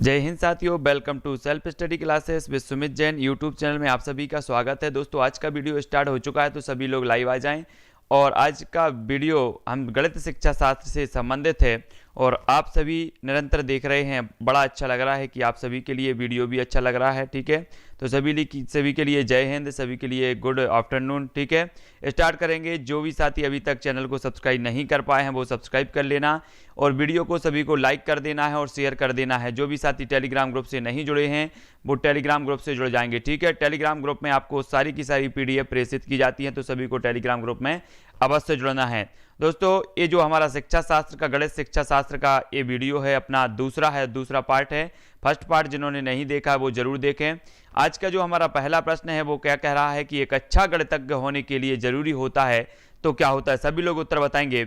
जय हिंद साथियों, welcome to self study classes with Sumit Jain YouTube channel में आप सभी का स्वागत है। दोस्तों, आज का वीडियो स्टार्ट हो चुका है, तो सभी लोग लाइव आ जाएं। और आज का वीडियो हम गणित शिक्षा शास्त्र से संबंधित है और आप सभी निरंतर देख रहे हैं। बड़ा अच्छा लग रहा है कि आप सभी के लिए वीडियो भी अच्छा लग रहा है। ठीक है, तो सभी के लिए जय हिंद, सभी के लिए गुड आफ्टरनून। ठीक है, स्टार्ट करेंगे। जो भी साथी अभी तक चैनल को सब्सक्राइब नहीं कर पाए हैं वो सब्सक्राइब कर लेना और वीडियो को सभी को लाइक कर देना है और शेयर कर देना है। जो भी साथी टेलीग्राम ग्रुप से नहीं जुड़े हैं वो टेलीग्राम ग्रुप से जुड़ जाएंगे। ठीक है, टेलीग्राम ग्रुप में आपको सारी की सारी पीडीएफ प्रेषित की जाती है, तो सभी को टेलीग्राम ग्रुप में अवश्य जुड़ना है। दोस्तों, ये जो हमारा शिक्षा शास्त्र का, गणित शिक्षा शास्त्र का ये वीडियो है, अपना दूसरा पार्ट है। फर्स्ट पार्ट जिन्होंने नहीं देखा वो जरूर देखें। आज का जो हमारा पहला प्रश्न है वो क्या कह रहा है कि एक अच्छा गणितज्ञ होने के लिए जरूरी होता है तो क्या होता है। सभी लोग उत्तर बताएंगे।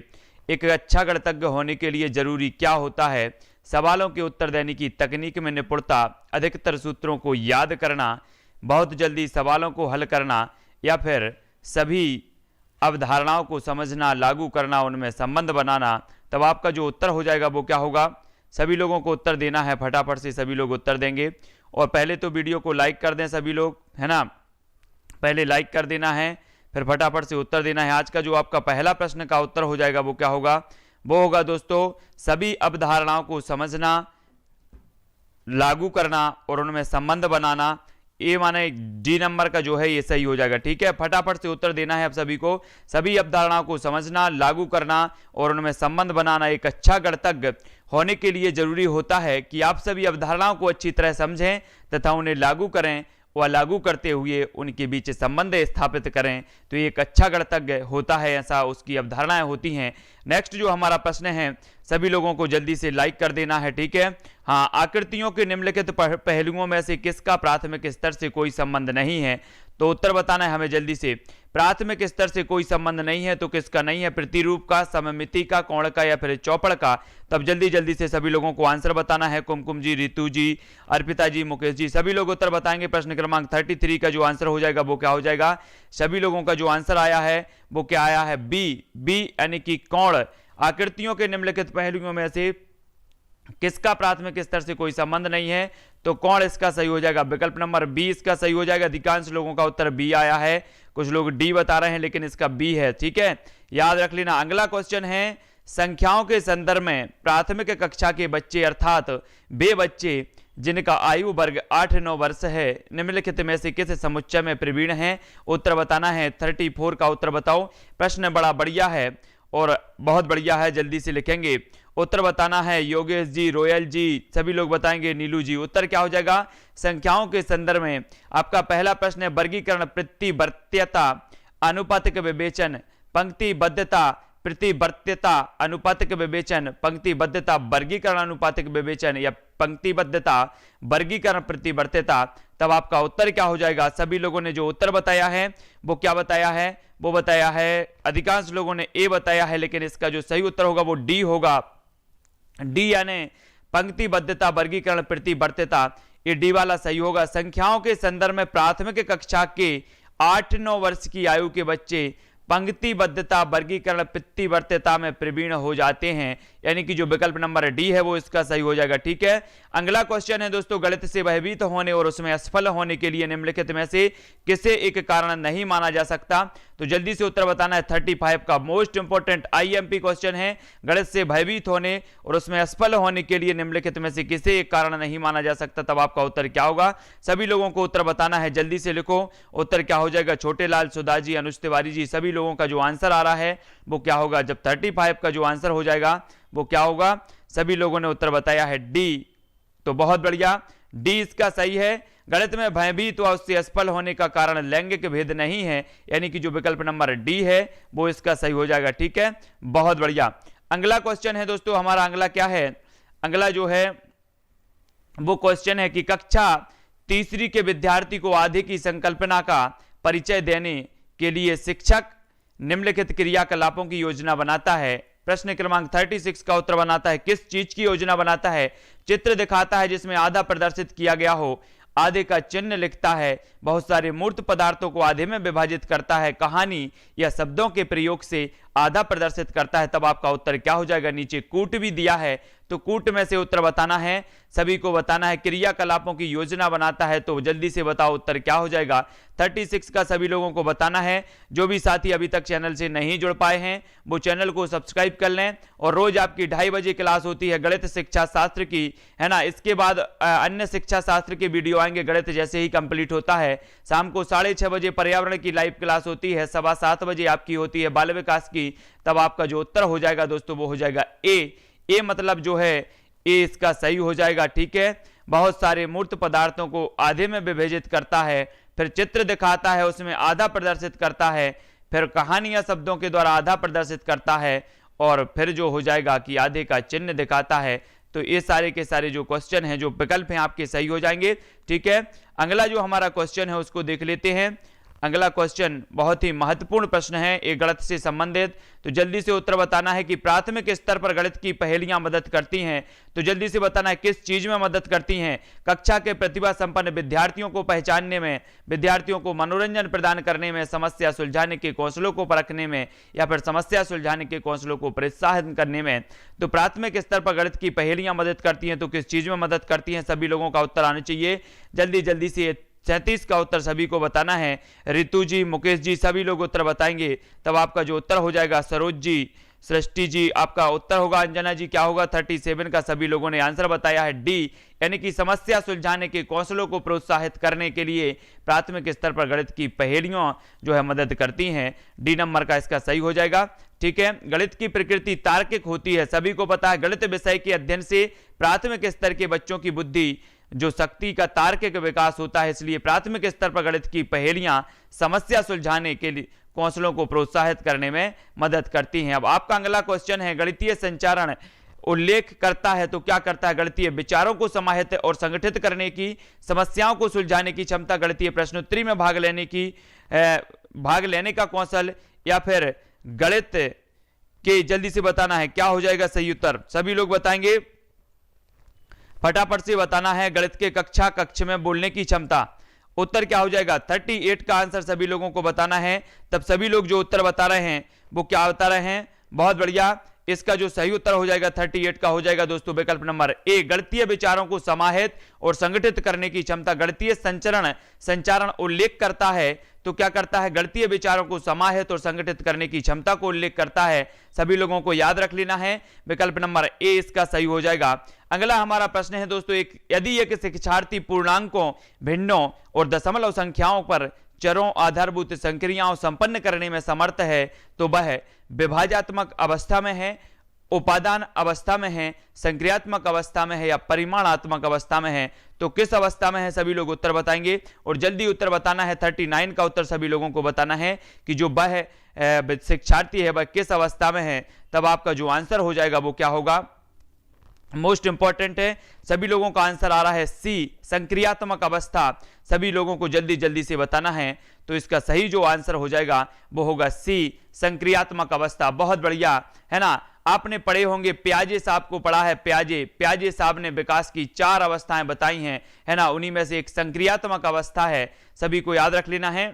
एक अच्छा गणितज्ञ होने के लिए जरूरी क्या होता है? सवालों के उत्तर देने की तकनीक में निपुणता, अधिकतर सूत्रों को याद करना, बहुत जल्दी सवालों को हल करना, या फिर सभी अवधारणाओं को समझना, लागू करना, उनमें संबंध बनाना। तब आपका जो उत्तर हो जाएगा वो क्या होगा? सभी लोगों को उत्तर देना है, फटाफट से सभी लोग उत्तर देंगे। और पहले तो वीडियो को लाइक कर दें सभी लोग, है ना। पहले लाइक कर देना है, फिर फटाफट से उत्तर देना है। आज का जो आपका पहला प्रश्न का उत्तर हो जाएगा वो क्या होगा? वो होगा दोस्तों, सभी अवधारणाओं को समझना, लागू करना और उनमें संबंध बनाना। ये माने डी नंबर का जो है ये सही हो जाएगा। ठीक है, फटाफट से उत्तर देना है आप सभी को। सभी अवधारणाओं को समझना, लागू करना और उनमें संबंध बनाना एक अच्छा गणितज्ञ होने के लिए जरूरी होता है कि आप सभी अवधारणाओं को अच्छी तरह समझें तथा उन्हें लागू करें व लागू करते हुए उनके बीच संबंध स्थापित करें, तो ये एक अच्छा गणितज्ञ होता है, ऐसा उसकी अवधारणाएं होती हैं। नेक्स्ट जो हमारा प्रश्न है, सभी लोगों को जल्दी से लाइक कर देना है। ठीक है, हाँ, आकृतियों के निम्नलिखित पहलुओं में से किसका प्राथमिक स्तर से कोई संबंध नहीं है? तो उत्तर बताना है हमें जल्दी से। प्राथमिक स्तर से कोई संबंध नहीं है तो किसका नहीं है? प्रतिरूप का, सममिति का, कोण का या फिर चौपड़ का? तब जल्दी जल्दी से सभी लोगों को आंसर बताना है। कुमकुम जी, रितु जी, अर्पिता जी, मुकेश जी, सभी लोग उत्तर बताएंगे। प्रश्न क्रमांक 33 का जो आंसर हो जाएगा वो क्या हो जाएगा? सभी लोगों का जो आंसर आया है वो क्या आया है? बी यानी कि कोण। आकृतियों के निम्नलिखित पहलुओं में से किसका प्राथमिक स्तर से कोई संबंध नहीं है? तो कौन इसका सही हो जाएगा? विकल्प नंबर बी इसका सही हो जाएगा। अधिकांश लोगों का उत्तर बी आया है, कुछ लोग डी बता रहे हैं लेकिन इसका बी है। ठीक है, याद रख लेना। अगला क्वेश्चन है, संख्याओं के संदर्भ में प्राथमिक कक्षा के बच्चे अर्थात वे बच्चे जिनका आयु वर्ग 8-9 वर्ष है निम्नलिखित में से किस समुच्चय में प्रवीण हैं? उत्तर बताना है। 34 का उत्तर बताओ। प्रश्न बड़ा बढ़िया है और बहुत बढ़िया है, जल्दी से लिखेंगे। उत्तर बताना है। योगेश जी, रोयल जी, सभी लोग बताएंगे। नीलू जी, उत्तर क्या हो जाएगा? संख्याओं के संदर्भ में आपका पहला प्रश्न है, वर्गीकरण, प्रतिवर्त्यता, अनुपातिक विवेचन, पंक्तिबद्धता, प्रतिवर्त्यता, अनुपातिक विवेचन, पंक्तिबद्धता, वर्गीकरण, अनुपातिक विवेचन या पंक्तिबद्धता, वर्गीकरण, प्रतिवर्त्यता। तब आपका उत्तर क्या हो जाएगा? सभी लोगों ने जो उत्तर बताया है वो क्या बताया है? वो बताया है, अधिकांश लोगों ने ए बताया है, लेकिन इसका जो सही उत्तर होगा वो डी होगा। डी यानी पंक्तिबद्धता, वर्गीकरण, प्रतिवर्त्यता, ये डी वाला सही होगा। संख्याओं के संदर्भ में प्राथमिक कक्षा के 8-9 वर्ष की आयु के बच्चे पंक्तिबद्धता, वर्गीकरण, प्रतिवर्त्यता में प्रवीण हो जाते हैं, यानी कि जो विकल्प नंबर डी है वो इसका सही हो जाएगा। ठीक है, अगला क्वेश्चन है दोस्तों, गणित से भयभीत होने और उसमें असफल होने के लिए निम्नलिखित में से किसे एक कारण नहीं माना जा सकता? तो जल्दी से उत्तर बताना है। 35 का मोस्ट इंपोर्टेंट आईएमपी क्वेश्चन है। गणित से भयभीत होने और उसमें असफल होने के लिए निम्नलिखित में से किसे एक कारण नहीं माना जा सकता? तब आपका उत्तर क्या होगा? सभी लोगों को उत्तर बताना है, जल्दी से लिखो। उत्तर क्या हो जाएगा? छोटे लाल, सुधा जी, अनुज तिवारी जी, सभी लोगों का जो आंसर आ रहा है वो क्या होगा? जब 35 का जो आंसर हो जाएगा वो क्या होगा? सभी लोगों ने उत्तर बताया है डी, तो बहुत बढ़िया, डी इसका सही है। गणित में भयभीत व उससे असफल होने का कारण लैंगिक भेद नहीं है, यानी कि जो विकल्प नंबर डी है वो इसका सही हो जाएगा। ठीक है, बहुत बढ़िया। अगला क्वेश्चन है दोस्तों हमारा, अगला क्या है? अगला जो है वो क्वेश्चन है कि कक्षा तीसरी के विद्यार्थी को आधे की संकल्पना का परिचय देने के लिए शिक्षक निम्नलिखित क्रियाकलापों की योजना बनाता है। प्रश्न क्रमांक 36 का उत्तर बनाता है। किस चीज की योजना बनाता है? चित्र दिखाता है जिसमें आधा प्रदर्शित किया गया हो, आधे का चिन्ह लिखता है, बहुत सारे मूर्त पदार्थों को आधे में विभाजित करता है, कहानी या शब्दों के प्रयोग से आधा प्रदर्शित करता है। तब आपका उत्तर क्या हो जाएगा? नीचे कूट भी दिया है तो कूट में से उत्तर बताना है, सभी को बताना है। क्रियाकलापों की योजना बनाता है, तो जल्दी से बताओ उत्तर क्या हो जाएगा। 36 का सभी लोगों को बताना है। जो भी साथी अभी तक चैनल से नहीं जुड़ पाए हैं वो चैनल को सब्सक्राइब कर लें। और रोज आपकी 2:30 बजे क्लास होती है गणित शिक्षा शास्त्र की, है ना। इसके बाद अन्य शिक्षा शास्त्र के वीडियो आएंगे गणित जैसे ही कंप्लीट होता है। शाम को 6:30 बजे पर्यावरण की लाइव क्लास होती है, 7:15 बजे आपकी होती है बाल विकास की। तब आपका जो उत्तर हो जाएगा दोस्तों वो हो जाएगा ए मतलब जो है ए इसका सही हो जाएगा, ठीक है। बहुत सारे मूर्त पदार्थों को आधे में विभाजित करता है, फिर चित्र दिखाता है उसमें आधा प्रदर्शित करता है, फिर कहानियां शब्दों के द्वारा आधा प्रदर्शित करता है, और फिर जो हो जाएगा कि आधे का चिन्ह दिखाता है। तो ये सारे के सारे जो क्वेश्चन हैं, जो विकल्प हैं आपके सही हो जाएंगे, ठीक है। अगला जो हमारा क्वेश्चन है उसको देख लेते हैं। अगला क्वेश्चन बहुत ही महत्वपूर्ण प्रश्न है, एक गणित से संबंधित। तो जल्दी से उत्तर बताना है कि प्राथमिक स्तर पर गणित की पहेलियां मदद करती हैं। तो जल्दी से बताना है किस चीज में मदद करती हैं। कक्षा के प्रतिभा संपन्न विद्यार्थियों को पहचानने में, विद्यार्थियों को मनोरंजन प्रदान करने में, समस्या सुलझाने के कौशलों को परखने में, या फिर समस्या सुलझाने के कौशलों को प्रोत्साहित करने में। तो प्राथमिक स्तर पर गणित की पहेलियां मदद करती हैं, तो किस चीज में मदद करती हैं, सभी लोगों का उत्तर आना चाहिए। जल्दी जल्दी से 37 का उत्तर सभी को बताना है। रितु जी, मुकेश जी सभी लोग उत्तर बताएंगे। तब आपका जो उत्तर हो जाएगा, सरोज जी, सृष्टि जी आपका उत्तर होगा। अंजना जी क्या होगा, 37 का सभी लोगों ने आंसर बताया है डी, यानी कि समस्या सुलझाने के कौशलों को प्रोत्साहित करने के लिए प्राथमिक स्तर पर गणित की पहेलियां जो है मदद करती हैं। डी नंबर का इसका सही हो जाएगा, ठीक है। गणित की प्रकृति तार्किक होती है, सभी को पता है। गणित विषय के अध्ययन से प्राथमिक स्तर के बच्चों की बुद्धि जो शक्ति का तार्किक विकास होता है, इसलिए प्राथमिक स्तर पर गणित की पहेलियां समस्या सुलझाने के लिए कौशलों को प्रोत्साहित करने में मदद करती हैं। अब आपका अगला क्वेश्चन है, गणितीय संचारण उल्लेख करता है तो क्या करता है। गणितीय विचारों को समाहित और संगठित करने की, समस्याओं को सुलझाने की क्षमता, गणितीय प्रश्नोत्तरी में भाग लेने का कौशल, या फिर गणित के, जल्दी से बताना है क्या हो जाएगा सही उत्तर, सभी लोग बताएंगे। फटाफट से बताना है। गणित के कक्ष में बोलने की क्षमता, उत्तर क्या हो जाएगा। 38 का आंसर सभी लोगों को बताना है। तब सभी लोग जो उत्तर बता रहे हैं वो क्या बता रहे हैं, बहुत बढ़िया। इसका जो सही उत्तर हो जाएगा 38 का हो जाएगा दोस्तों विकल्प नंबर ए, गणितीय विचारों को समाहित और संगठित करने की क्षमता। गणितीय संचारण उल्लेख करता है तो क्या करता है, गणितीय विचारों को समाहित और संगठित करने की क्षमता को उल्लेख करता है। सभी लोगों को याद रख लेना है, विकल्प नंबर ए इसका सही हो जाएगा। अगला हमारा प्रश्न है दोस्तों, यदि एक शिक्षार्थी पूर्णांकों, भिन्नों और दशमलव संख्याओं पर चरों, आधारभूत संक्रियाओं संपन्न करने में समर्थ है तो वह विभाज्यात्मक अवस्था में है, उपादान अवस्था में है, संक्रियात्मक अवस्था में है, या परिमाणात्मक अवस्था में है। तो किस अवस्था में है, सभी लोग उत्तर बताएंगे। और जल्दी उत्तर बताना है। 39 का उत्तर सभी लोगों को बताना है कि जो वह शिक्षार्थी है वह किस अवस्था में है। तब आपका जो आंसर हो जाएगा वो क्या होगा, मोस्ट इंपॉर्टेंट है। सभी लोगों का आंसर आ रहा है सी, संक्रियात्मक अवस्था। सभी लोगों को जल्दी जल्दी से बताना है। तो इसका सही जो आंसर हो जाएगा वो होगा सी, संक्रियात्मक अवस्था। बहुत बढ़िया, है ना। आपने पढ़े होंगे, प्याजे साहब को पढ़ा है। प्याजे साहब ने विकास की 4 अवस्थाएं बताई हैं, है ना। उन्हीं में से एक संक्रियात्मक अवस्था है, सभी को याद रख लेना है।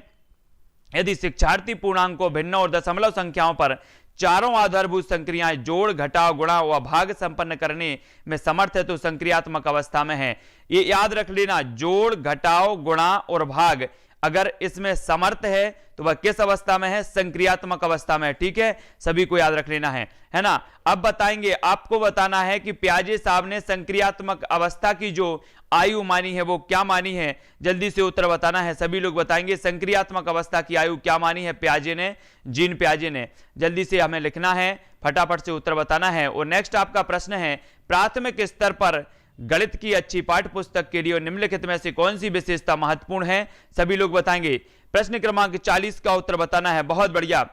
यदि शिक्षार्थी पूर्णांकों, भिन्नों और दशमलव संख्याओं पर चारों आधारभूत संक्रियाएं जोड़, घटाव, गुणा व भाग संपन्न करने में समर्थ है तो संक्रियात्मक अवस्था में है। ये याद रख लेना, जोड़, घटाव, गुणा और भाग अगर इसमें समर्थ है तो वह किस अवस्था में है, संक्रियात्मक अवस्था में है, ठीक है। सभी को याद रख लेना है ना। अब बताएंगे, आपको बताना है कि प्याजे साहब ने संक्रियात्मक अवस्था की जो आयु मानी है वो क्या मानी है। जल्दी से उत्तर बताना है, सभी लोग बताएंगे संक्रियात्मक अवस्था की आयु क्या मानी है प्याजे ने, जीन प्याजे ने। जल्दी से हमें लिखना है, फटाफट से उत्तर बताना है। और नेक्स्ट आपका प्रश्न है, प्राथमिक स्तर पर गणित की अच्छी पाठ्य पुस्तक के लिए निम्नलिखित में से कौन सी विशेषता महत्वपूर्ण है, सभी लोग बताएंगे। प्रश्न क्रमांक 40 का उत्तर बताना है। बहुत बढ़िया,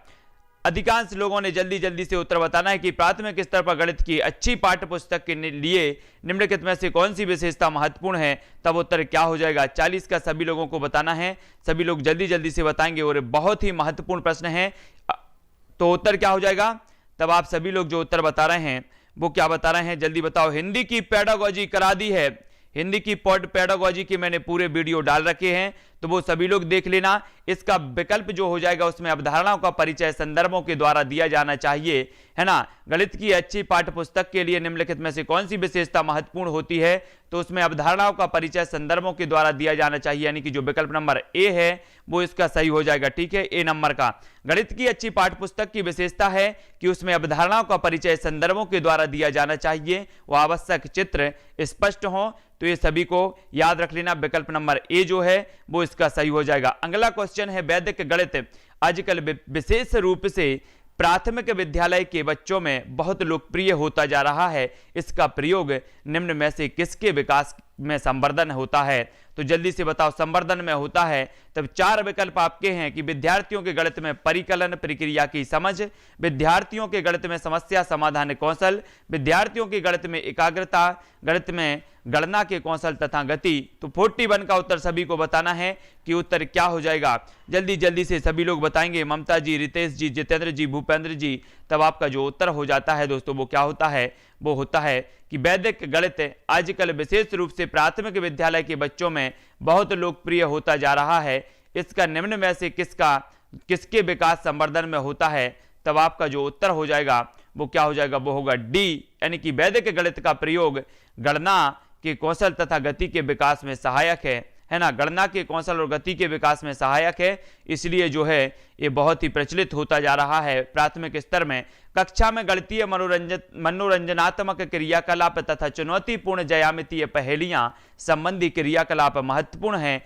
अधिकांश लोगों ने जल्दी जल्दी से उत्तर बताना है कि प्राथमिक स्तर पर गणित की अच्छी पाठ्य पुस्तक के लिए निम्नलिखित में से कौन सी विशेषता महत्वपूर्ण है। तब उत्तर क्या हो जाएगा, 40 का सभी लोगों को बताना है। सभी लोग जल्दी जल्दी से बताएंगे और बहुत ही महत्वपूर्ण प्रश्न है। तो उत्तर क्या हो जाएगा, तब आप सभी लोग जो उत्तर बता रहे हैं वो क्या बता रहे हैं, जल्दी बताओ। हिंदी की पेडागोजी करा दी है, हिंदी की पेडागोजी की मैंने पूरे वीडियो डाल रखे हैं, तो वो सभी लोग देख लेना। इसका विकल्प जो हो जाएगा उसमें अवधारणाओं का परिचय संदर्भों के द्वारा दिया जाना चाहिए, है ना। गणित की अच्छी पाठ्य पुस्तक के लिए निम्नलिखित में से कौन सी विशेषता महत्वपूर्ण होती है, तो उसमें अवधारणाओं का परिचय संदर्भों के द्वारा दिया जाना चाहिए, यानी कि जो विकल्प नंबर ए है वो इसका सही हो जाएगा। ठीक है, ए नंबर का। गणित की अच्छी पाठ्य पुस्तक की विशेषता है कि उसमें अवधारणाओं का परिचय संदर्भों के द्वारा दिया जाना चाहिए, वो आवश्यक चित्र स्पष्ट हो। तो ये सभी को याद रख लेना, विकल्प नंबर ए जो है वो इसका सही हो जाएगा। अगला क्वेश्चन है, वैदिक गणित आजकल विशेष रूप से प्राथमिक विद्यालय के बच्चों में बहुत लोकप्रिय होता जा रहा है, इसका प्रयोग निम्न में से किसके विकास में संवर्धन होता है, तो जल्दी से बताओ। संवर्धन में होता है तब चार विकल्प आपके हैं कि विद्यार्थियों के गणित में परिकलन प्रक्रिया की समझ, विद्यार्थियों के गणित में समस्या समाधान कौशल, विद्यार्थियों के गणित में एकाग्रता, गणित में गणना के कौशल तथा गति। तो 41 का उत्तर सभी को बताना है कि उत्तर क्या हो जाएगा। जल्दी जल्दी से सभी लोग बताएंगे, ममता जी, रितेश जी, जितेंद्र जी, भूपेंद्र जी। तब आपका जो उत्तर हो जाता है दोस्तों वो क्या होता है, वो होता है कि वैदिक गणित आजकल विशेष रूप से प्राथमिक विद्यालय के बच्चों में बहुत लोकप्रिय होता जा रहा है, इसका निम्न में से किसके विकास संवर्धन में होता है। तब आपका जो उत्तर हो जाएगा वो क्या हो जाएगा, वो होगा डी, यानी कि वैदिक गणित का प्रयोग गणना के कौशल तथा गति के विकास में सहायक है ना। गणना के कौशल और गति के विकास में सहायक है, इसलिए जो है ये बहुत ही प्रचलित होता जा रहा है प्राथमिक स्तर में। कक्षा में गणितीय मनोरंजनात्मक क्रियाकलाप तथा चुनौतीपूर्ण ज्यामितीय पहेलियां संबंधी क्रियाकलाप महत्वपूर्ण है,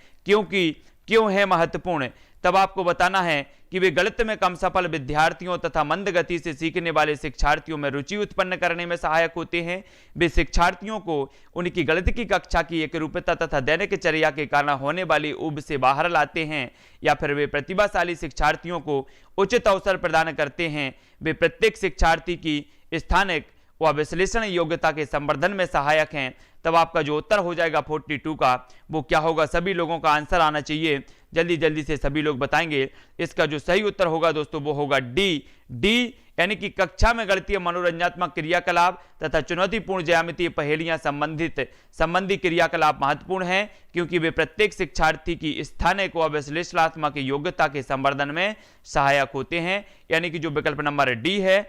क्यों है महत्वपूर्ण। तब आपको बताना है कि वे गणित में कम सफल विद्यार्थियों तथा मंद गति से सीखने वाले शिक्षार्थियों में रुचि उत्पन्न करने में सहायक होते हैं। वे शिक्षार्थियों को उनकी गणित की कक्षा की एकरूपता तथा दैनिक चर्या के कारण होने वाली ऊब से बाहर लाते हैं, या फिर वे प्रतिभाशाली शिक्षार्थियों को उचित अवसर प्रदान करते हैं। वे प्रत्येक शिक्षार्थी की स्थानिक व विश्लेषण योग्यता के संवर्धन में सहायक हैं। तब आपका जो उत्तर हो जाएगा 42 का वो क्या होगा, सभी लोगों का आंसर आना चाहिए। जल्दी जल्दी से सभी लोग बताएंगे। इसका जो सही उत्तर होगा दोस्तों वो होगा डी, यानी कि कक्षा में गणितीय मनोरंजनात्मक क्रियाकलाप तथा चुनौतीपूर्ण ज्यामितीय पहेलियां संबंधी क्रियाकलाप महत्वपूर्ण हैं, क्योंकि वे प्रत्येक शिक्षार्थी की स्थानिक व विश्लेषणात्मक योग्यता के संवर्धन में सहायक होते हैं, यानी कि जो विकल्प नंबर डी है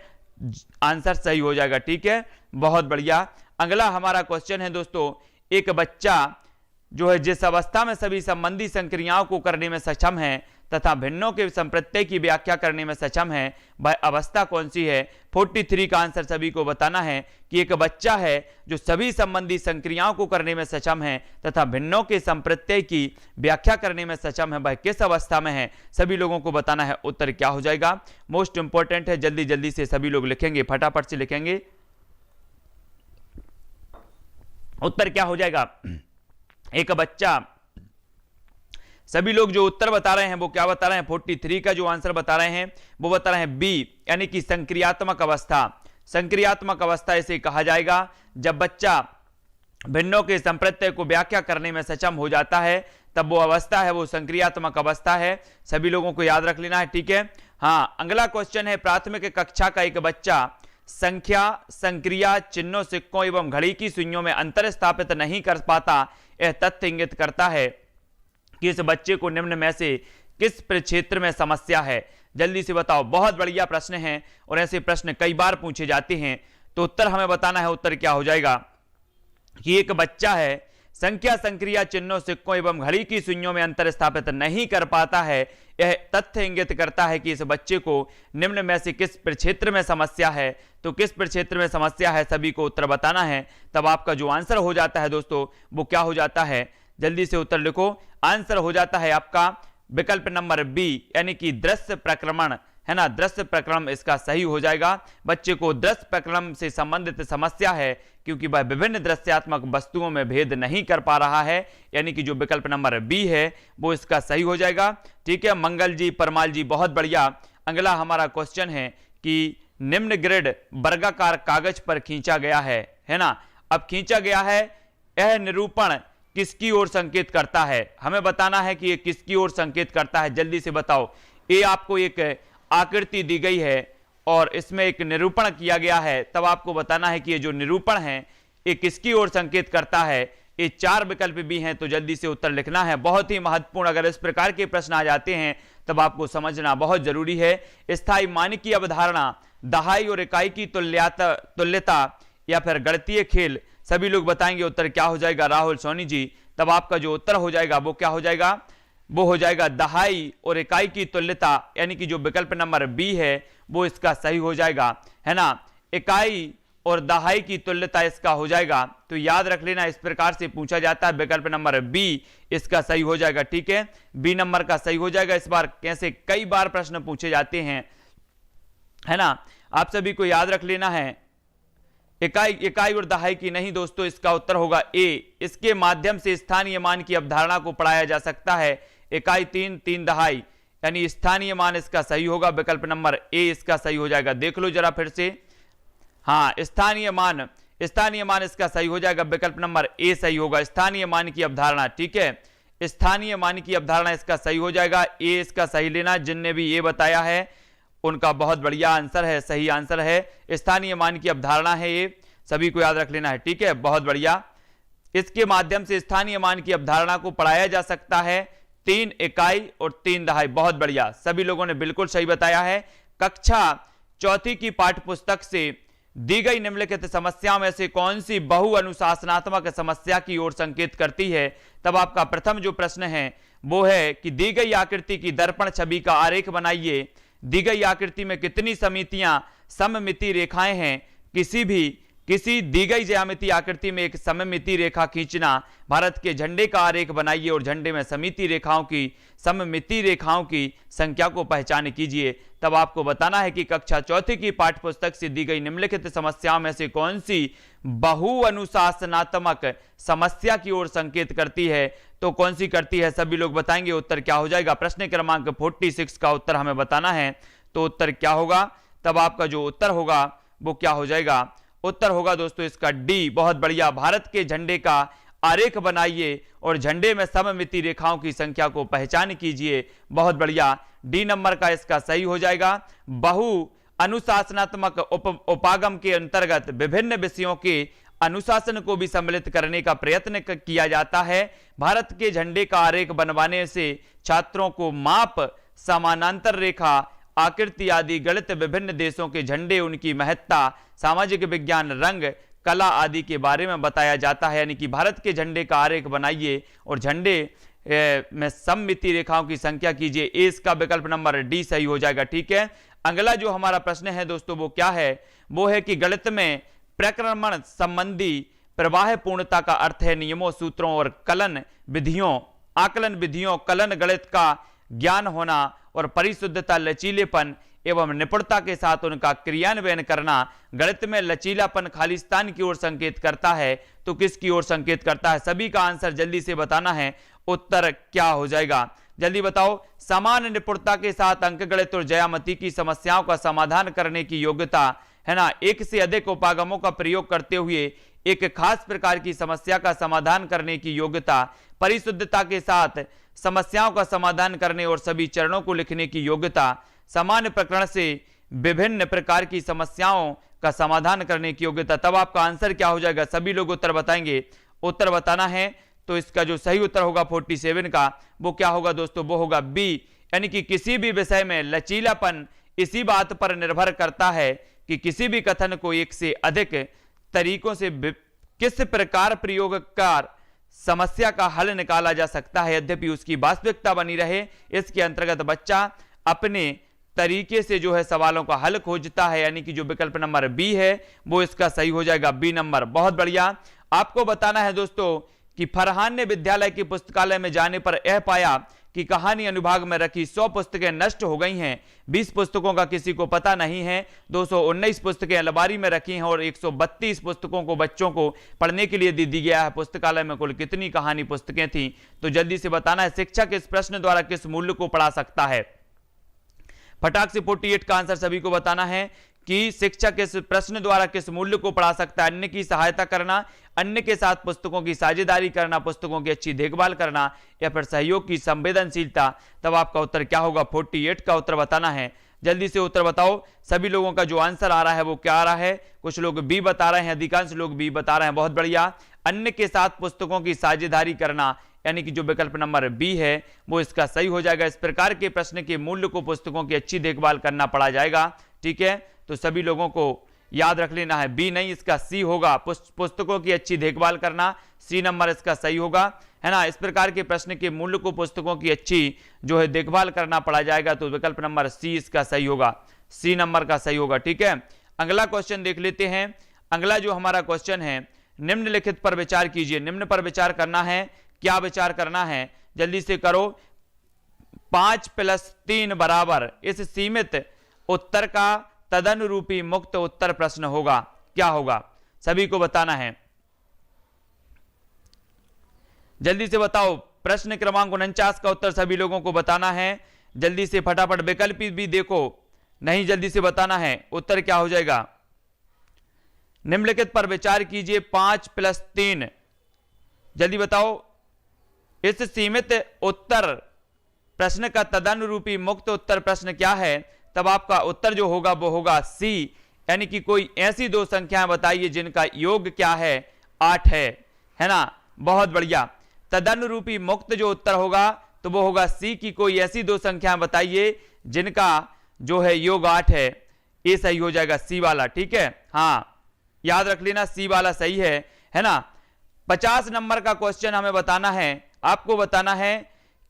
आंसर सही हो जाएगा। ठीक है, बहुत बढ़िया। अगला हमारा क्वेश्चन है दोस्तों, एक बच्चा जो है जिस अवस्था में सभी संबंधी संक्रियाओं को करने में सक्षम है तथा भिन्नों के संप्रत्यय की व्याख्या करने में सक्षम है, वह अवस्था कौन सी है। 43 का आंसर सभी को बताना है कि एक बच्चा है जो सभी संबंधी संक्रियाओं को करने में सक्षम है तथा भिन्नों के संप्रत्यय की व्याख्या करने में सक्षम है, वह किस अवस्था में है, सभी लोगों को बताना है। उत्तर क्या हो जाएगा, मोस्ट इंपॉर्टेंट है, जल्दी जल्दी से सभी लोग लिखेंगे, फटाफट से लिखेंगे। उत्तर क्या हो जाएगा, एक बच्चा, सभी लोग जो उत्तर बता रहे हैं वो क्या बता रहे हैं, 43 का जो आंसर बता रहे हैं वो बता रहे हैं बी, यानी कि संक्रियात्मक अवस्था। संक्रियात्मक अवस्था इसे कहा जाएगा जब बच्चा भिन्नों के संप्रत्यय को व्याख्या करने में सक्षम हो जाता है, तब वो अवस्था है वो संक्रियात्मक अवस्था है। सभी लोगों को याद रख लेना है। ठीक है, हाँ। अगला क्वेश्चन है, प्राथमिक कक्षा का एक बच्चा संख्या, संक्रिया, चिन्हों, सिक्कों एवं घड़ी की सुइयों में अंतर स्थापित नहीं कर पाता। यह तथ्य इंगित करता है कि इस बच्चे को निम्न में से किस क्षेत्र में समस्या है। जल्दी से बताओ, बहुत बढ़िया प्रश्न है और ऐसे प्रश्न कई बार पूछे जाते हैं, तो उत्तर हमें बताना है। उत्तर क्या हो जाएगा कि एक बच्चा है संख्या, संक्रिया, चिन्हों, सिक्कों एवं घड़ी की सुइयों में अंतर स्थापित नहीं कर पाता है। यह तथ्य इंगित करता है कि इस बच्चे को निम्न में से किस प्रक्षेत्र में समस्या है। तो किस प्रक्षेत्र में समस्या है सभी को उत्तर बताना है। तब आपका जो आंसर हो जाता है दोस्तों वो क्या हो जाता है, जल्दी से उत्तर लिखो। आंसर हो जाता है आपका विकल्प नंबर बी, यानी कि दृश्य प्रक्रमण, है ना। दृश्य प्रक्रम इसका सही हो जाएगा। बच्चे को दृश्य प्रक्रम से संबंधित समस्या है क्योंकि वह विभिन्न दृश्यात्मक वस्तुओं में भेद नहीं कर पा रहा है, यानी कि जो विकल्प नंबर बी है वो इसका सही हो जाएगा। ठीक है, मंगल जी, परमाल जी, बहुत बढ़िया। अगला हमारा क्वेश्चन है कि निम्न ग्रिड वर्गाकार कागज पर खींचा गया है ना। अब खींचा गया है, यह निरूपण किसकी ओर संकेत करता है, हमें बताना है कि ये किसकी ओर संकेत करता है। जल्दी से बताओ। ये आपको एक आकृति दी गई है और इसमें एक निरूपण किया गया है, तब आपको बताना है कि ये जो निरूपण है ये किसकी ओर संकेत करता है। ये 4 विकल्प भी हैं, तो जल्दी से उत्तर लिखना है, बहुत ही महत्वपूर्ण। अगर इस प्रकार के प्रश्न आ जाते हैं तब आपको समझना बहुत जरूरी है। स्थायी मानक की अवधारणा, दहाई और इकाई की तुल्यता या फिर गणितीय खेल, सभी लोग बताएंगे उत्तर क्या हो जाएगा राहुल सोनी जी। तब आपका जो उत्तर हो जाएगा वो क्या हो जाएगा, वो हो जाएगा दहाई और इकाई की तुल्यता, यानी कि जो विकल्प नंबर बी है वो इसका सही हो जाएगा, है ना। इकाई और दहाई की तुल्यता इसका हो जाएगा। तो याद रख लेना, इस प्रकार से पूछा जाता है, विकल्प नंबर बी इसका सही हो जाएगा, ठीक है, बी नंबर का सही हो जाएगा। इस बार कैसे कई बार प्रश्न पूछे जाते हैं, है ना, आप सभी को याद रख लेना है। इकाई और दहाई की नहीं दोस्तों, इसका उत्तर होगा ए। इसके माध्यम से स्थानीय मान की अवधारणा को पढ़ाया जा सकता है। इकाई 3, 3 दहाई, यानी स्थानीय मान इसका सही होगा, विकल्प नंबर ए इसका सही हो जाएगा। देख लो जरा फिर से, हाँ, स्थानीय मान इसका सही हो जाएगा, विकल्प नंबर ए सही होगा। स्थानीय मान की अवधारणा, ठीक है, स्थानीय मान की अवधारणा इसका सही हो जाएगा, ए इसका सही लेना। जिनने भी ये बताया है उनका बहुत बढ़िया आंसर है, सही आंसर है, स्थानीय मान की अवधारणा है, ये सभी को याद रख लेना है, ठीक है, बहुत बढ़िया। इसके माध्यम से स्थानीय मान की अवधारणा को पढ़ाया जा सकता है, 3 इकाई और 3 दहाई, बहुत बढ़िया, सभी लोगों ने बिल्कुल सही बताया है। कक्षा 4 की पाठ्य पुस्तक से दी गई निम्नलिखित समस्याओं में से कौन सी बहु अनुशासनात्मक समस्या की ओर संकेत करती है। तब आपका प्रथम जो प्रश्न है वो है कि दी गई आकृति की दर्पण छवि का आरेख बनाइए। दी गई आकृति में कितनी समितियां सममिति रेखाएं हैं। किसी दी गई ज्यामितीय आकृति में एक सममिति रेखा खींचना। भारत के झंडे का आरेख बनाइए और झंडे में सममिति रेखाओं की संख्या को पहचान कीजिए। तब आपको बताना है कि कक्षा 4 की पाठ्य पुस्तक से दी गई निम्नलिखित समस्याओं में से कौन सी बहु अनुशासनात्मक समस्या की ओर संकेत करती है। तो कौन सी करती है, सभी लोग बताएंगे, उत्तर क्या हो जाएगा। प्रश्न क्रमांक 46 का उत्तर हमें बताना है, तो उत्तर क्या होगा। तब आपका जो उत्तर होगा वो क्या हो जाएगा, उत्तर होगा दोस्तों इसका डी, बहुत बढ़िया। भारत के झंडे का आरेख बनाइए और झंडे में सममिति रेखाओं की संख्या को पहचान कीजिए, बहुत बढ़िया, डी नंबर का इसका सही हो जाएगा। बहु अनुशासनात्मक उपागम के अंतर्गत विभिन्न विषयों के अनुशासन को भी सम्मिलित करने का प्रयत्न किया जाता है। भारत के झंडे का आरेख बनवाने से छात्रों को माप, समानांतर रेखा, आकृति आदि, गणित, विभिन्न देशों के झंडे, उनकी महत्ता, सामाजिक विज्ञान, रंग, कला आदि के बारे में बताया जाता है। यानी कि भारत के झंडे का आरेख बनाइए और झंडे में सममिति रेखाओं की संख्या कीजिए, ए इसका विकल्प नंबर डी सही हो जाएगा, ठीक है। अगला जो हमारा प्रश्न है दोस्तों वो क्या है, वो है कि गणित में प्रक्रमण संबंधी प्रवाह पूर्णता का अर्थ है नियमों, सूत्रों और आकलन विधियों, कलन गणित का ज्ञान होना और परिशुद्धता, लचीलेपन एवं निपुणता के साथ उनका क्रियान्वयन करना। गणित में लचीलापन खालिस्तान की ओर संकेत करता है, तो किसकी ओर संकेत करता है, सभी का आंसर जल्दी से बताना है। उत्तर क्या हो जाएगा, जल्दी बताओ। समान निपुणता के साथ अंकगणित और ज्यामिति की समस्याओं का समाधान करने की योग्यता, है ना, एक से अधिक उपागमों का प्रयोग करते हुए एक खास प्रकार की समस्या का समाधान करने की योग्यता, परिशुद्धता के साथ समस्याओं का समाधान करने और सभी चरणों को लिखने की योग्यता, समान प्रकरण से विभिन्न प्रकार की समस्याओं का समाधान करने की योग्यता। तब आपका आंसर क्या हो जाएगा, सभी लोग उत्तर बताएंगे, उत्तर बताना है। तो इसका जो सही उत्तर होगा 47 का, वो क्या होगा दोस्तों, वो होगा बी, यानी कि किसी भी विषय में लचीलापन इसी बात पर निर्भर करता है कि किसी भी कथन को एक से अधिक तरीकों से किस प्रकार प्रयोगकार समस्या का हल निकाला जा सकता है, यद्यपि उसकी वास्तविकता बनी रहे। इसके अंतर्गत बच्चा अपने तरीके से जो है सवालों का हल खोजता है, यानी कि जो विकल्प नंबर बी है वो इसका सही हो जाएगा, बी नंबर, बहुत बढ़िया। आपको बताना है दोस्तों कि फरहान ने विद्यालय की पुस्तकालय में जाने पर यह पाया कि कहानी अनुभाग में रखी 100 पुस्तकें नष्ट हो गई हैं, 20 पुस्तकों का किसी को पता नहीं है, 219 पुस्तकें अलमारी में रखी हैं और 132 पुस्तकों को बच्चों को पढ़ने के लिए दे दी गया है। पुस्तकालय में कुल कितनी कहानी पुस्तकें थीं, तो जल्दी से बताना है। शिक्षक इस प्रश्न द्वारा किस मूल्य को पढ़ा सकता है, फटाक से 48 का आंसर सभी को बताना है कि शिक्षक इस प्रश्न द्वारा किस मूल्य को पढ़ा सकता है। अन्य की सहायता करना, अन्य के साथ पुस्तकों की साझेदारी करना, पुस्तकों की अच्छी देखभाल करना या फिर सहयोग की संवेदनशीलता। तब आपका उत्तर क्या होगा, 48 का उत्तर बताना है। जल्दी से उत्तर बताओ। सभी लोगों का जो आंसर आ रहा है वो क्या आ रहा है? कुछ लोग बी बता रहे हैं, अधिकांश लोग बी बता रहे हैं, बहुत बढ़िया। अन्य के साथ पुस्तकों की साझेदारी करना, यानी कि जो विकल्प नंबर बी है वो इसका सही हो जाएगा। इस प्रकार के प्रश्न के मूल्य को पुस्तकों की अच्छी देखभाल करना पड़ा जाएगा। ठीक है, तो सभी लोगों को याद रख लेना है, बी नहीं इसका सी होगा, पुस्तकों की अच्छी देखभाल करना, सी नंबर इसका सही होगा, है ना। इस प्रकार के प्रश्न के मूल्य को पुस्तकों की अच्छी जो है देखभाल करना पड़ा जाएगा, तो विकल्प नंबर सी इसका सही होगा, सी नंबर का सही होगा। ठीक है, अगला क्वेश्चन देख लेते हैं। अगला जो हमारा क्वेश्चन है, निम्नलिखित पर विचार कीजिए। निम्न पर विचार करना है, क्या विचार करना है? जल्दी से करो। 5 + 3 बराबर इस सीमित उत्तर का तदनुरूपी मुक्त उत्तर प्रश्न होगा, क्या होगा? सभी को बताना है, जल्दी से बताओ। प्रश्न क्रमांक 49 का उत्तर सभी लोगों को बताना है, जल्दी से फटाफट। विकल्प भी देखो, नहीं जल्दी से बताना है उत्तर क्या हो जाएगा। निम्नलिखित पर विचार कीजिए, 5 + 3, जल्दी बताओ। इस सीमित उत्तर प्रश्न का तदनुरूपी मुक्त उत्तर प्रश्न क्या है? तब आपका उत्तर जो होगा वो होगा सी, यानी कि कोई ऐसी दो संख्याएं बताइए जिनका योग क्या है? 8 है ना, बहुत बढ़िया। तदनुरूपी मुक्त जो उत्तर होगा तो वो होगा सी की कोई ऐसी दो संख्याएं बताइए जिनका जो है योग 8 है, ये सही हो जाएगा, सी वाला। ठीक है, हाँ याद रख लेना, सी वाला सही है ना। 50 नंबर का क्वेश्चन हमें बताना है, आपको बताना है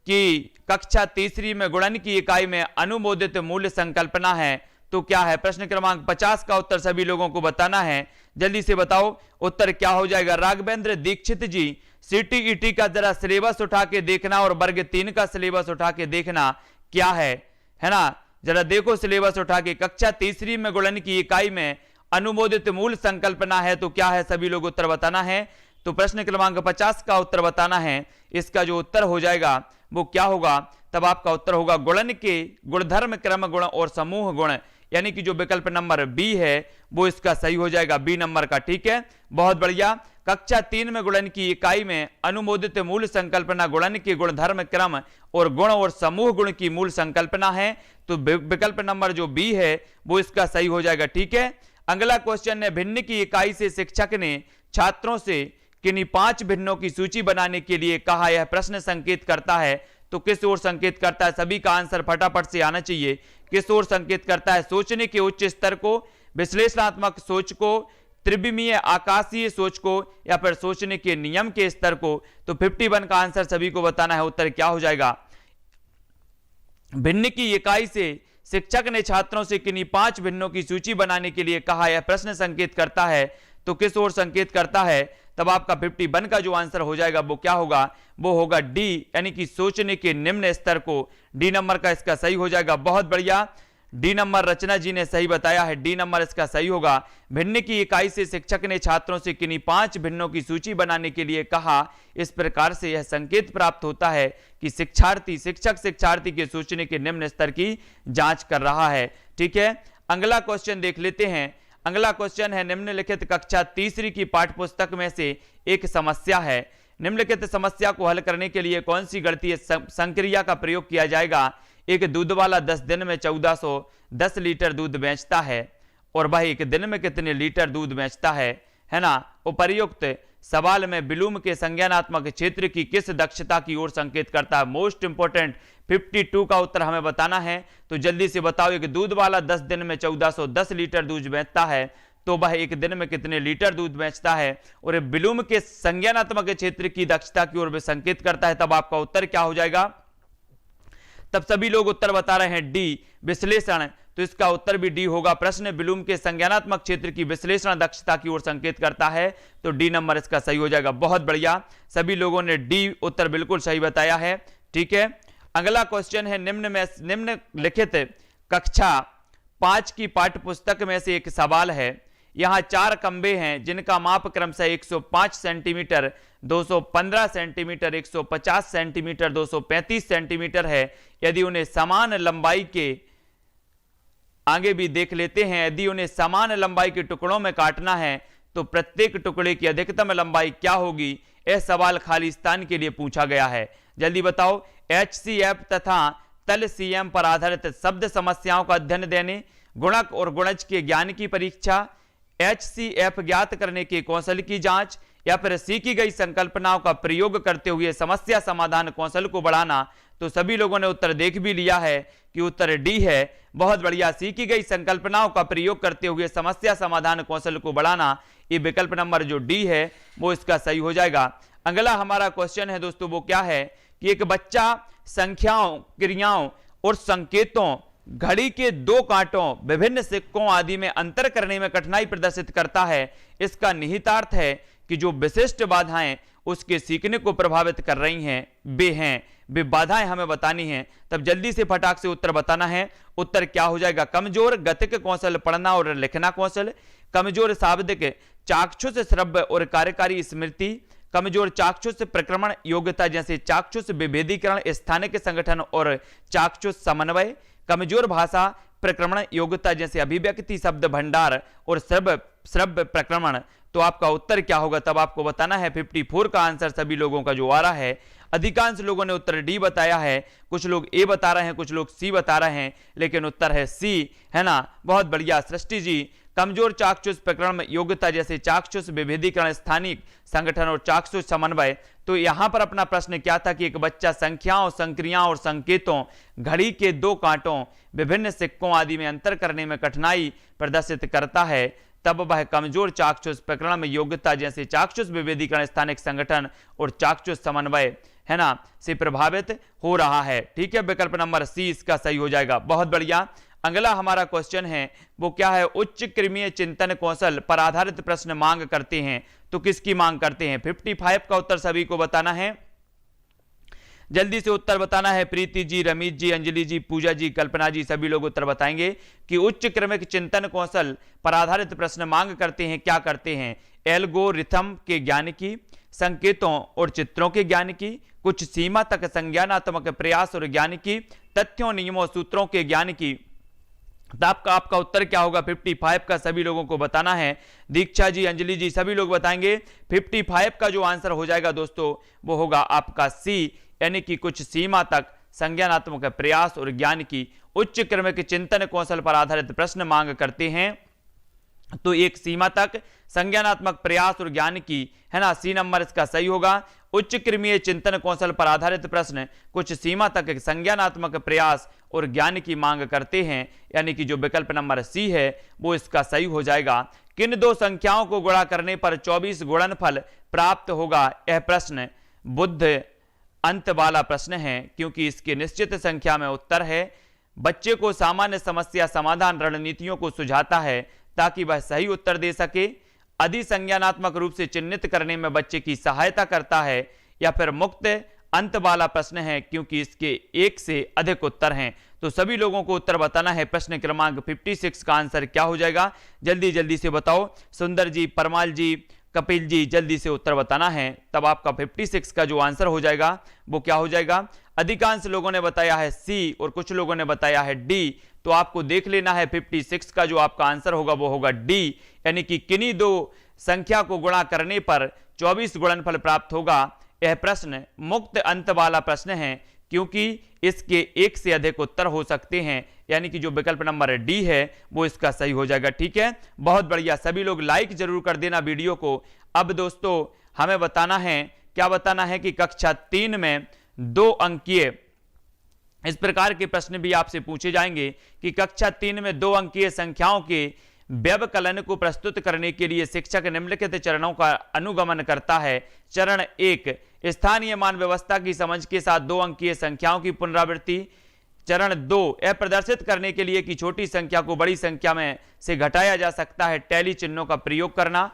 कि कक्षा तीसरी में गुणन की इकाई में अनुमोदित मूल्य संकल्पना है, तो क्या है? प्रश्न क्रमांक 50 का उत्तर सभी लोगों को बताना है, जल्दी से बताओ उत्तर क्या हो जाएगा। राघवेंद्र दीक्षित जी, सीटीईटी का जरा सिलेबस उठा के देखना और वर्ग 3 का सिलेबस उठा के देखना क्या है ना। जरा देखो सिलेबस उठा के, कक्षा तीसरी में गुणन की इकाई में अनुमोदित मूल संकल्पना है, तो क्या है? सभी लोग उत्तर बताना है। तो प्रश्न क्रमांक 50 का उत्तर बताना है, इसका जो उत्तर हो जाएगा वो क्या होगा? तब आपका उत्तर होगा गुणन के गुणधर्म, क्रम गुण और समूह गुण, यानी कि जो विकल्प नंबर बी है वो इसका सही हो जाएगा, बी नंबर का। ठीक है, बहुत बढ़िया। कक्षा 3 में गुणन की इकाई में अनुमोदित मूल संकल्पना गुणन के गुणधर्म, क्रम और गुण और समूह गुण की मूल संकल्पना है, तो विकल्प नंबर जो बी है वो इसका सही हो जाएगा। ठीक है, अगला क्वेश्चन है, भिन्न की इकाई से शिक्षक ने छात्रों से किन्हीं 5 भिन्नों की सूची बनाने के लिए कहा। यह प्रश्न संकेत करता है, तो किस ओर संकेत करता है? सभी का आंसर फटाफट से आना चाहिए। किस ओर संकेत करता है? सोचने के उच्च स्तर को, विश्लेषणात्मक सोच को, त्रिविमीय आकाशीय सोच को, या फिर सोचने के नियम के स्तर को। तो 51 का आंसर सभी को बताना है, उत्तर क्या हो जाएगा। भिन्न की इकाई से शिक्षक ने छात्रों से किन्हीं 5 भिन्नों की सूची बनाने के लिए कहा। यह प्रश्न संकेत करता है, तो किस ओर संकेत करता है? तब आपका 51 का जो आंसर हो जाएगा वो क्या होगा? वो होगा डी, यानी कि सोचने के निम्न स्तर को। डी नंबर का इसका सही हो जाएगा, बहुत बढ़िया। डी नंबर रचना जी ने सही बताया है, डी नंबर इसका सही होगा। भिन्न की इकाई से शिक्षक ने छात्रों से किन्हीं 5 भिन्नों की सूची बनाने के लिए कहा। इस प्रकार से यह संकेत प्राप्त होता है कि शिक्षक शिक्षार्थी के सोचने के निम्न स्तर की जांच कर रहा है। ठीक है, अगला क्वेश्चन देख लेते हैं। अगला क्वेश्चन है, निम्नलिखित कक्षा तीसरी की पाठ्यपुस्तक में से एक समस्या है। निम्नलिखित समस्या को हल करने के लिए कौन सी गणितीय संक्रिया का प्रयोग किया जाएगा? एक दूध वाला 10 दिन में 1410 लीटर दूध बेचता है, और वह एक दिन में कितने लीटर दूध बेचता है ना। उपर्युक्त सवाल में ब्लूम के संज्ञानात्मक क्षेत्र की किस दक्षता की ओर संकेत करता है? मोस्ट इंपोर्टेंट 52 का उत्तर हमें बताना है, तो जल्दी से बताओ। एक दूध वाला 10 दिन में 1410 लीटर दूध बेचता है, तो वह एक दिन में कितने लीटर दूध बेचता है? और ब्लूम के संज्ञानात्मक क्षेत्र की दक्षता की ओर भी संकेत करता है, तब आपका उत्तर क्या हो जाएगा? तब सभी लोग उत्तर बता रहे हैं डी, विश्लेषण, तो इसका उत्तर भी डी होगा। प्रश्न ब्लूम के संज्ञानात्मक क्षेत्र की विश्लेषण दक्षता की ओर संकेत करता है, तो डी नंबर इसका सही हो जाएगा, बहुत बढ़िया। सभी लोगों ने डी उत्तर बिल्कुल सही बताया है। ठीक है, अगला क्वेश्चन है, निम्नलिखित कक्षा 5 की पाठ्यपुस्तक में से एक सवाल है। यहां 4 खंबे हैं जिनका माप क्रमशः 105 सेंटीमीटर, 215 सेंटीमीटर, 150 सेंटीमीटर, 235 सेंटीमीटर है। यदि उन्हें समान लंबाई के, आगे भी देख लेते हैं, यदि उन्हें समान लंबाई के टुकड़ों में काटना है तो प्रत्येक टुकड़े की अधिकतम लंबाई क्या होगी? यह सवाल खालिस्तान के लिए पूछा गया है, जल्दी बताओ। HCF तथा तल सीएम पर आधारित शब्द समस्याओं का अध्ययन देने, गुणक और गुणज के ज्ञान की परीक्षा, HCF ज्ञात करने के कौशल की जांच, या फिर सीखी गई संकल्पनाओं का प्रयोग करते हुए समस्या समाधान कौशल को बढ़ाना। तो सभी लोगों ने उत्तर देख भी लिया है कि उत्तर डी है। बहुत बढ़िया, सीखी गई संकल्पनाओं का प्रयोग करते हुए समस्या समाधान कौशल को बढ़ाना, ये विकल्प नंबर जो डी है वो इसका सही हो जाएगा। अगला हमारा क्वेश्चन है दोस्तों, वो क्या है कि एक बच्चा संख्याओं, क्रियाओं और संकेतों, घड़ी के दो कांटों, विभिन्न सिक्कों आदि में अंतर करने में कठिनाई प्रदर्शित करता है। इसका निहितार्थ है कि जो विशिष्ट बाधाएं उसके सीखने को प्रभावित कर रही हैं वे बाधाएं हमें बतानी हैं। तब जल्दी से फटाक से उत्तर बताना है। उत्तर क्या हो जाएगा? कमजोर गतिक कौशल, पढ़ना और लिखना कौशल, कमजोर शाब्दिक चाक्षुष श्रव्य और कार्यकारी स्मृति, कमजोर चाक्षुष प्रक्रमण योग्यता जैसे चाक्षुष विभेदीकरण, स्थानिक संगठन और चाक्षुष समन्वय, कमजोर भाषा प्रक्रमण योग्यता जैसे अभिव्यक्ति शब्द भंडार और श्रव्य प्रक्रमण। तो आपका उत्तर क्या होगा तब आपको बताना है। 54 का आंसर सभी लोगों का जो आ रहा है, अधिकांश लोगों ने उत्तर डी बताया है, कुछ लोग ए बता रहे हैं, कुछ लोग सी बता रहे हैं, लेकिन उत्तर है सी, है ना। बहुत बढ़िया सृष्टि जी, कमजोर चाक्षुष प्रकरण योग्यता जैसे चाक्षुष विभेदीकरण, स्थानिक संगठन और चाक्षुष समन्वय। तो यहां पर अपना प्रश्न क्या था कि एक बच्चा संख्याओं, संक्रियाओं और संकेतों, घड़ी के दो कांटों, विभिन्न सिक्कों आदि में अंतर करने में कठिनाई प्रदर्शित करता है, तब वह कमजोर चाक्षुष प्रकरण में योग्यता जैसे चाक्षुष विभेदीकरण, स्थानिक संगठन और चाक्षुष समन्वय, है ना, से प्रभावित हो रहा है। ठीक है, विकल्प नंबर सी इसका सही हो जाएगा। बहुत बढ़िया। अगला हमारा क्वेश्चन है वो क्या है? उच्च क्रमीय चिंतन कौशल पर आधारित प्रश्न मांग करते हैं। तो किसकी मांग करते हैं? 55 का उत्तर सभी को बताना है। जल्दी से उत्तर बताना है। प्रीति जी, रमीत जी, अंजलि जी, पूजा जी, कल्पना जी, सभी लोग उत्तर बताएंगे कि उच्च क्रमिक चिंतन कौशल पर आधारित प्रश्न मांग करते हैं। क्या करते हैं? एल्गोरिथम के ज्ञान की, संकेतों और चित्रों के ज्ञान की, कुछ सीमा तक संज्ञानात्मक प्रयास और ज्ञान की, तथ्यों, नियमों, सूत्रों के ज्ञान की। तो आपका उत्तर क्या होगा? 55 का सभी लोगों को बताना है। दीक्षा जी, अंजलि जी, सभी लोग बताएंगे। 55 का जो आंसर हो जाएगा दोस्तों वो होगा आपका सी, यानी कि कुछ सीमा तक संज्ञानात्मक प्रयास और ज्ञान की। उच्च क्रमिक चिंतन कौशल पर आधारित प्रश्न मांग करते हैं, तो एक सीमा तक संज्ञानात्मक प्रयास और ज्ञान की, है ना, सी नंबर इसका सही होगा। उच्च क्रमीय चिंतन कौशल पर आधारित प्रश्न कुछ सीमा तक संज्ञानात्मक प्रयास और ज्ञान की मांग करते हैं, यानी कि जो विकल्प नंबर सी है वो इसका सही हो जाएगा। किन दो संख्याओं को गुणा करने पर 24 गुणनफल प्राप्त होगा? यह प्रश्न बुद्ध अंत वाला प्रश्न है, क्योंकि इसके निश्चित संख्या में उत्तर है। बच्चे को सामान्य समस्या समाधान रणनीतियों को सुझाता है ताकि वह सही उत्तर दे सके। अधिसंज्ञानात्मक रूप से चिन्हित करने में बच्चे की सहायता करता है, या फिर मुक्त अंत वाला प्रश्न है, क्योंकि इसके एक से अधिक उत्तर हैं। तो सभी लोगों को उत्तर बताना है। प्रश्न क्रमांक 56 का आंसर क्या हो जाएगा? जल्दी जल्दी से बताओ। सुंदर जी, परमाल जी, कपिल जी, जल्दी से उत्तर बताना है। तब आपका 56 का जो आंसर हो जाएगा वो क्या हो जाएगा? अधिकांश लोगों ने बताया है सी और कुछ लोगों ने बताया है डी। तो आपको देख लेना है 56 का जो आपका आंसर होगा वो होगा डी, यानी कि किन्हीं दो संख्या को गुणा करने पर 24 गुणनफल प्राप्त होगा। यह प्रश्न मुक्त अंत वाला प्रश्न है, क्योंकि इसके एक से अधिक उत्तर हो सकते हैं, यानी कि जो विकल्प नंबर डी है वो इसका सही हो जाएगा। ठीक है, बहुत बढ़िया। सभी लोग लाइक जरूर कर देना वीडियो को। अब दोस्तों हमें बताना है, क्या बताना है कि कक्षा 3 में 2 अंकीय इस प्रकार के प्रश्न भी आपसे पूछे जाएंगे कि कक्षा 3 में 2 अंकीय संख्याओं के व्यवकलन को प्रस्तुत करने के लिए शिक्षक निम्नलिखित चरणों का अनुगमन करता है। चरण 1, स्थानीय मान व्यवस्था की समझ के साथ 2 अंकीय संख्याओं की पुनरावृत्ति। चरण 2, यह प्रदर्शित करने के लिए कि छोटी संख्या को बड़ी संख्या में से घटाया जा सकता है, टैली चिन्हों का प्रयोग करना।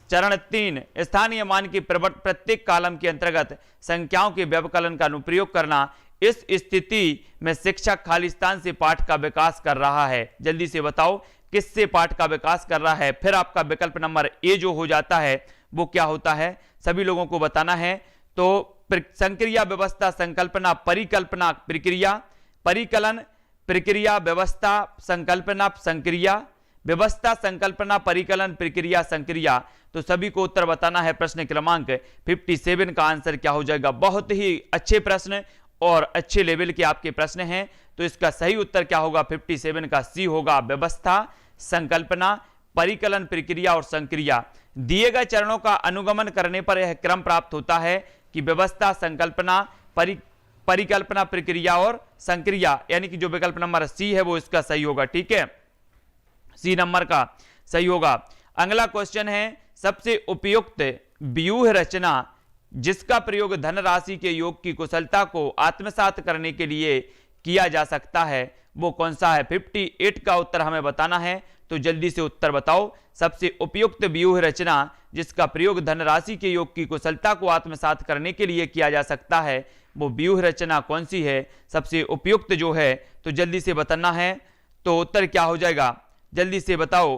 चरण 3, स्थानीय मान के प्रत्येक कॉलम के अंतर्गत संख्याओं के व्यवकलन का अनुप्रयोग करना। इस स्थिति में शिक्षक खालिस्तान से पाठ का विकास कर रहा है। जल्दी से बताओ किससे पाठ का विकास कर रहा है? फिर आपका विकल्प नंबर ए जो हो जाता है वो क्या होता है? सभी लोगों को बताना है। तो संक्रिया, व्यवस्था, संकल्पना, परिकल्पना, प्रक्रिया, परिकलन, प्रक्रिया, व्यवस्था, संकल्पना, संक्रिया, व्यवस्था, संकल्पना, परिकलन, प्रक्रिया, संक्रिया। तो सभी को उत्तर बताना है। प्रश्न क्रमांक 57 का आंसर क्या हो जाएगा? बहुत ही अच्छे प्रश्न और अच्छे लेवल के आपके प्रश्न हैं। तो इसका सही उत्तर क्या होगा? 57 का सी होगा, व्यवस्था, संकल्पना, परिकलन प्रक्रिया और संक्रिया। दिए गए चरणों का अनुगमन करने पर यह क्रम प्राप्त होता है कि व्यवस्था, संकल्पना, परिकल्पना, प्रक्रिया और संक्रिया, यानी कि जो विकल्प नंबर सी है वो इसका सही होगा। ठीक है, सी नंबर का सही होगा। अगला क्वेश्चन है, सबसे उपयुक्त व्यूह रचना जिसका प्रयोग धनराशि के योग की कुशलता को आत्मसात करने के लिए किया जा सकता है वो कौन सा है? 58 का उत्तर हमें बताना है, तो जल्दी से उत्तर बताओ। सबसे उपयुक्त व्यूह रचना जिसका प्रयोग धनराशि के योग की कुशलता को आत्मसात करने के लिए किया जा सकता है वो व्यूह रचना कौन सी है? सबसे उपयुक्त जो है, तो जल्दी से बताना है। तो उत्तर क्या हो जाएगा? जल्दी से बताओ।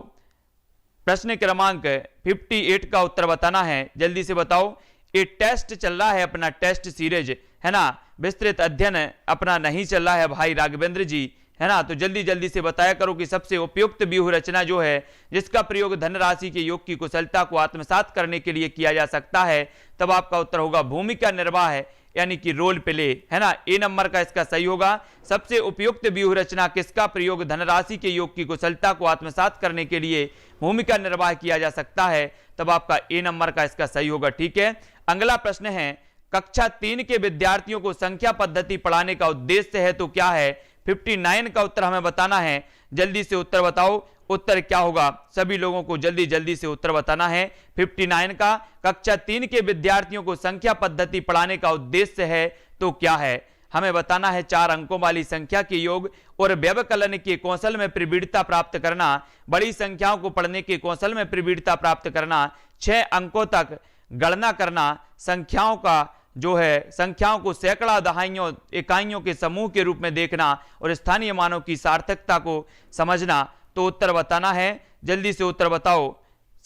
प्रश्न क्रमांक 58 का उत्तर बताना है, जल्दी से बताओ। ये टेस्ट चल रहा है अपना, टेस्ट सीरीज है ना, विस्तृत अध्ययन अपना नहीं चल रहा है भाई राघवेंद्र जी, है ना। तो जल्दी जल्दी से बताया करो कि सबसे उपयुक्त व्यूह रचना जो है जिसका प्रयोग धनराशि के योग की कुशलता को आत्मसात करने के लिए किया जा सकता है, तब आपका उत्तर होगा भूमिका निर्वाह है, यानी कि रोल प्ले, है ना। ए नंबर का इसका सही होगा। सबसे उपयुक्त व्यूह रचना किसका प्रयोग धनराशि के योग की कुशलता को आत्मसात करने के लिए भूमिका निर्वाह किया जा सकता है, तब आपका ए नंबर का इसका सही होगा। ठीक है, अगला प्रश्न है, कक्षा 3 के विद्यार्थियों को संख्या पद्धति पढ़ाने का उद्देश्य है तो क्या है? 59 का उत्तर हमें बताना है, जल्दी से उत्तर बताओ। उत्तर क्या होगा? सभी लोगों को जल्दी जल्दी से उत्तर बताना है। 59 का, कक्षा 3 के विद्यार्थियों को संख्या पद्धति पढ़ाने का उद्देश्य है तो क्या है? हमें बताना है 4 अंकों वाली संख्या के योग और व्यवकलन के कौशल में प्रवीणता प्राप्त करना, बड़ी संख्याओं को पढ़ने के कौशल में प्रवीणता प्राप्त करना, 6 अंकों तक गणना करना, संख्याओं का जो है संख्याओं को सैकड़ा, दहाइयों, इकाइयों के समूह के रूप में देखना और स्थानीय मानों की सार्थकता को समझना। तो उत्तर बताना है, जल्दी से उत्तर बताओ।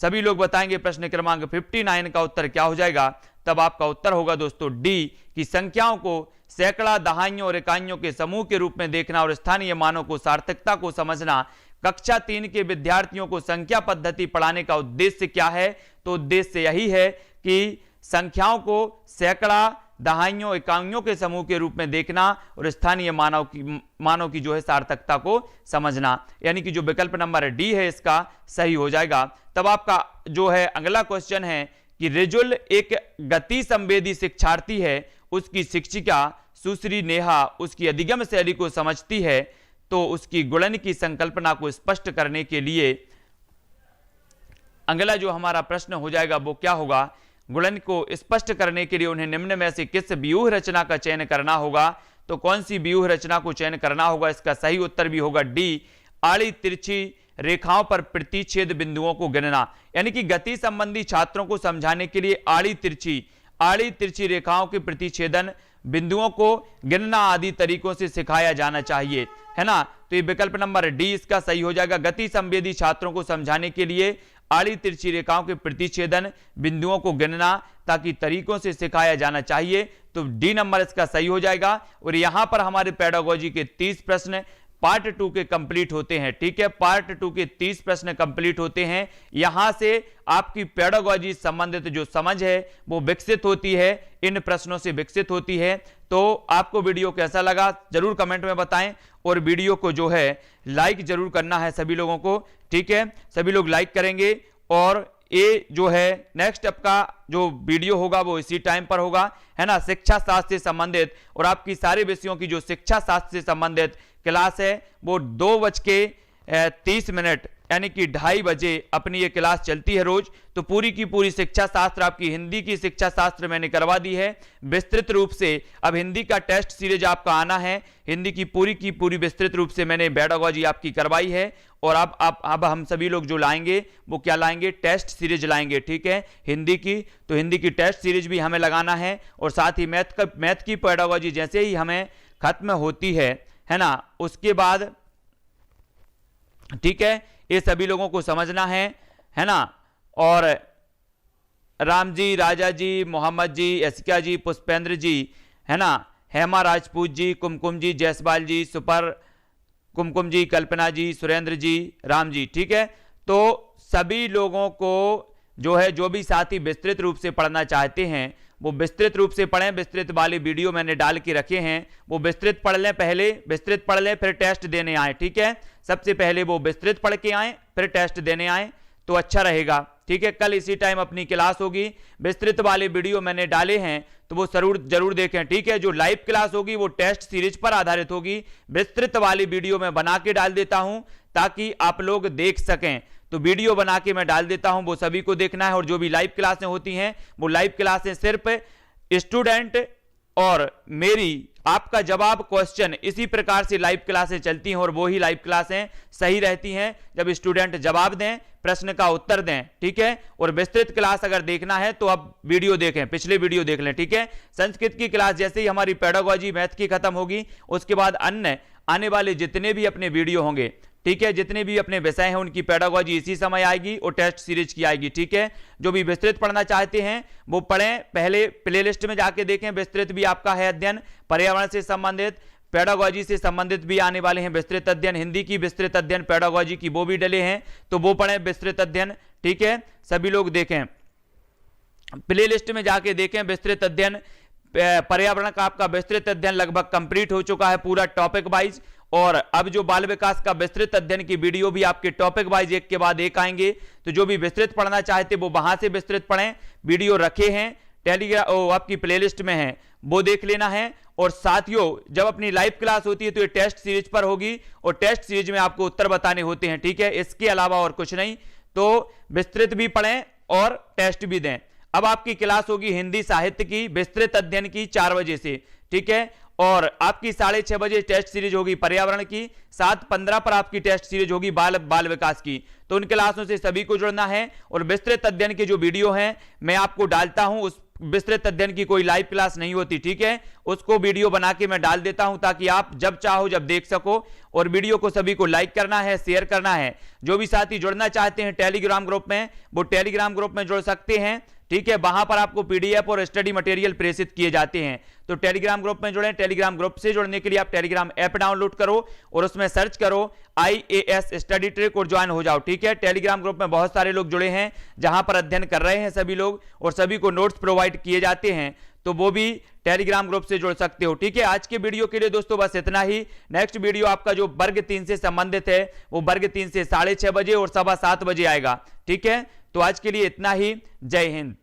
सभी लोग बताएंगे प्रश्न क्रमांक 59 का उत्तर क्या हो जाएगा? तब आपका उत्तर होगा दोस्तों डी, कि संख्याओं को सैकड़ा, दहाइयों और इकाइयों के समूह के रूप में देखना और स्थानीय मानों को सार्थकता को समझना। कक्षा 3 के विद्यार्थियों को संख्या पद्धति पढ़ाने का उद्देश्य क्या है? तो उद्देश्य यही है कि संख्याओं को सैकड़ा, दहाइयों, इकाइयों के समूह के रूप में देखना और स्थानीय मानों की जो है सार्थकता को समझना, यानी कि जो विकल्प नंबर डी है इसका सही हो जाएगा। तब आपका जो है अगला क्वेश्चन है कि रिजुल एक गति संवेदी शिक्षार्थी है, उसकी शिक्षिका सुश्री नेहा उसकी अधिगम शैली को समझती है, तो उसकी गुणन की संकल्पना को स्पष्ट करने के लिए अगला जो हमारा प्रश्न हो जाएगा वो क्या होगा? गुणन को स्पष्ट करने के लिए उन्हें निम्न में से किस व्यूह रचना का चयन करना होगा? तो कौन सी व्यूह रचना को चयन करना होगा? इसका सही उत्तर भी होगा डी, आड़ी तिरछी रेखाओं पर प्रतिच्छेद बिंदुओं को गिनना, यानी कि गति संबंधी छात्रों को समझाने के लिए आड़ी तिरछी रेखाओं के प्रतिच्छेदन बिंदुओं को गिनना आदि तरीकों से सिखाया जाना चाहिए, है ना। तो ये विकल्प नंबर डी इसका सही हो जाएगा। गति संवेदी छात्रों को समझाने के लिए आड़ी तिरछी रेखाओं के प्रतिच्छेदन बिंदुओं को गिनना ताकि तरीकों से सिखाया जाना चाहिए, तो डी नंबर इसका सही हो जाएगा। और यहां पर हमारे पेडागोजी के 30 प्रश्न पार्ट 2 के कंप्लीट होते हैं। ठीक है, पार्ट 2 के 30 प्रश्न कंप्लीट होते हैं। यहां से आपकी पेडागोजी संबंधित जो समझ है वो विकसित होती है, इन प्रश्नों से विकसित होती है। तो आपको वीडियो कैसा लगा जरूर कमेंट में बताएं और वीडियो को जो है लाइक जरूर करना है सभी लोगों को। ठीक है, सभी लोग लाइक करेंगे और ये जो है नेक्स्ट आपका जो वीडियो होगा वो इसी टाइम पर होगा, है ना। शिक्षा शास्त्र से संबंधित और आपकी सारे विषयों की जो शिक्षा शास्त्र से संबंधित क्लास है वो 2:30 यानी कि 2:30 बजे अपनी ये क्लास चलती है रोज। तो पूरी की पूरी शिक्षा शास्त्र, आपकी हिंदी की शिक्षा शास्त्र मैंने करवा दी है विस्तृत रूप से। अब हिंदी का टेस्ट सीरीज आपका आना है, हिंदी की पूरी विस्तृत रूप से मैंने पेडागोजी आपकी करवाई है। और अब हम सभी लोग जो लाएंगे वो क्या लाएंगे? टेस्ट सीरीज लाएंगे। ठीक है, हिंदी की, तो हिंदी की टेस्ट सीरीज भी हमें लगाना है और साथ ही मैथ की पेडागोजी जैसे ही हमें खत्म होती है ना, उसके बाद ठीक है ये सभी लोगों को समझना है ना। और राम जी, राजा जी, मोहम्मद जी, यशिका जी, पुष्पेंद्र जी, है ना, हेमा राजपूत जी, कुमकुम जी, जयसवाल जी, सुपर कुमकुम जी, कल्पना जी, सुरेंद्र जी, राम जी। ठीक है, तो सभी लोगों को जो है, जो भी साथी विस्तृत रूप से पढ़ना चाहते हैं वो विस्तृत रूप से पढ़ें। विस्तृत वाले वीडियो मैंने डाल के रखे हैं, वो विस्तृत पढ़ लें, पहले विस्तृत पढ़ लें फिर टेस्ट देने आए। ठीक है, सबसे पहले वो विस्तृत पढ़ के आए फिर टेस्ट देने आए तो अच्छा रहेगा। ठीक है, कल इसी टाइम अपनी क्लास होगी, विस्तृत वाले वीडियो मैंने डाले हैं तो वो जरूर देखें। ठीक है, जो लाइव क्लास होगी वो टेस्ट सीरीज पर आधारित होगी, विस्तृत वाली वीडियो मैं बना के डाल देता हूं ताकि आप लोग देख सकें। तो वीडियो बना के मैं डाल देता हूं, वो सभी को देखना है। और जो भी लाइव क्लासें होती हैं वो लाइव क्लासें सिर्फ स्टूडेंट और मेरी आपका जवाब क्वेश्चन इसी प्रकार से लाइव क्लासें चलती हैं और वो ही लाइव क्लासें सही रहती हैं जब स्टूडेंट जवाब दें, प्रश्न का उत्तर दें। ठीक है, और विस्तृत क्लास अगर देखना है तो अब वीडियो देखें, पिछले वीडियो देख लें। ठीक है, संस्कृत की क्लास जैसे ही हमारी पेडागोजी मैथ की खत्म होगी उसके बाद अन्य आने वाले जितने भी अपने वीडियो होंगे, ठीक है, जितने भी अपने विषय हैं उनकी पेडागोजी इसी समय आएगी और टेस्ट सीरीज की आएगी। ठीक है, जो भी विस्तृत पढ़ना चाहते हैं वो पढ़ें, पहले प्लेलिस्ट में जाके देखें। विस्तृत भी आपका है अध्ययन, पर्यावरण से संबंधित, पेडागोजी से संबंधित भी आने वाले हैं विस्तृत अध्ययन, हिंदी की विस्तृत अध्ययन, पेडागोजी की वो भी डले हैं तो वो पढ़ें विस्तृत अध्ययन। ठीक है, सभी लोग देखें, प्लेलिस्ट में जाके देखें विस्तृत अध्ययन। पर्यावरण का आपका विस्तृत अध्ययन लगभग कंप्लीट हो चुका है पूरा टॉपिक वाइज, और अब जो बाल विकास का विस्तृत अध्ययन की वीडियो भी आपके टॉपिक वाइज एक के बाद एक आएंगे। तो जो भी विस्तृत पढ़ना चाहते वो वहां से विस्तृत पढ़ें, वीडियो रखे हैं टेलीग्राम आपकी प्लेलिस्ट में है वो देख लेना है। और साथियों जब अपनी लाइव क्लास होती है तो ये टेस्ट सीरीज पर होगी और टेस्ट सीरीज में आपको उत्तर बताने होते हैं। ठीक है, इसके अलावा और कुछ नहीं, तो विस्तृत भी पढ़ें और टेस्ट भी दें। अब आपकी क्लास होगी हिंदी साहित्य की विस्तृत अध्ययन की 4 बजे से। ठीक है, और आपकी 6:30 बजे टेस्ट सीरीज होगी पर्यावरण की, 7:15 पर आपकी टेस्ट सीरीज होगी बाल विकास की। तो उन क्लासों से सभी को जुड़ना है। और विस्तृत अध्ययन के जो वीडियो हैं मैं आपको डालता हूं, उस विस्तृत अध्ययन की कोई लाइव क्लास नहीं होती। ठीक है, उसको वीडियो बना के मैं डाल देता हूं ताकि आप जब चाहो जब देख सको। और वीडियो को सभी को लाइक करना है, शेयर करना है। जो भी साथी जुड़ना चाहते हैं टेलीग्राम ग्रुप में वो टेलीग्राम ग्रुप में जुड़ सकते हैं। ठीक है, वहां पर आपको पीडीएफ और स्टडी मटेरियल प्रेषित किए जाते हैं। तो टेलीग्राम ग्रुप में जुड़ें। टेलीग्राम ग्रुप से जुड़ने के लिए आप टेलीग्राम ऐप डाउनलोड करो और उसमें सर्च करो IAS स्टडी ट्रिक और ज्वाइन हो जाओ। ठीक है, टेलीग्राम ग्रुप में बहुत सारे लोग जुड़े हैं जहां पर अध्ययन कर रहे हैं सभी लोग और सभी को नोट्स प्रोवाइड किए जाते हैं, तो वो भी टेलीग्राम ग्रुप से जुड़ सकते हो। ठीक है, आज के वीडियो के लिए दोस्तों बस इतना ही। नेक्स्ट वीडियो आपका जो वर्ग 3 से संबंधित है वो वर्ग 3 से 6:30 बजे और 7:15 बजे आएगा। ठीक है, तो आज के लिए इतना ही। जय हिंद।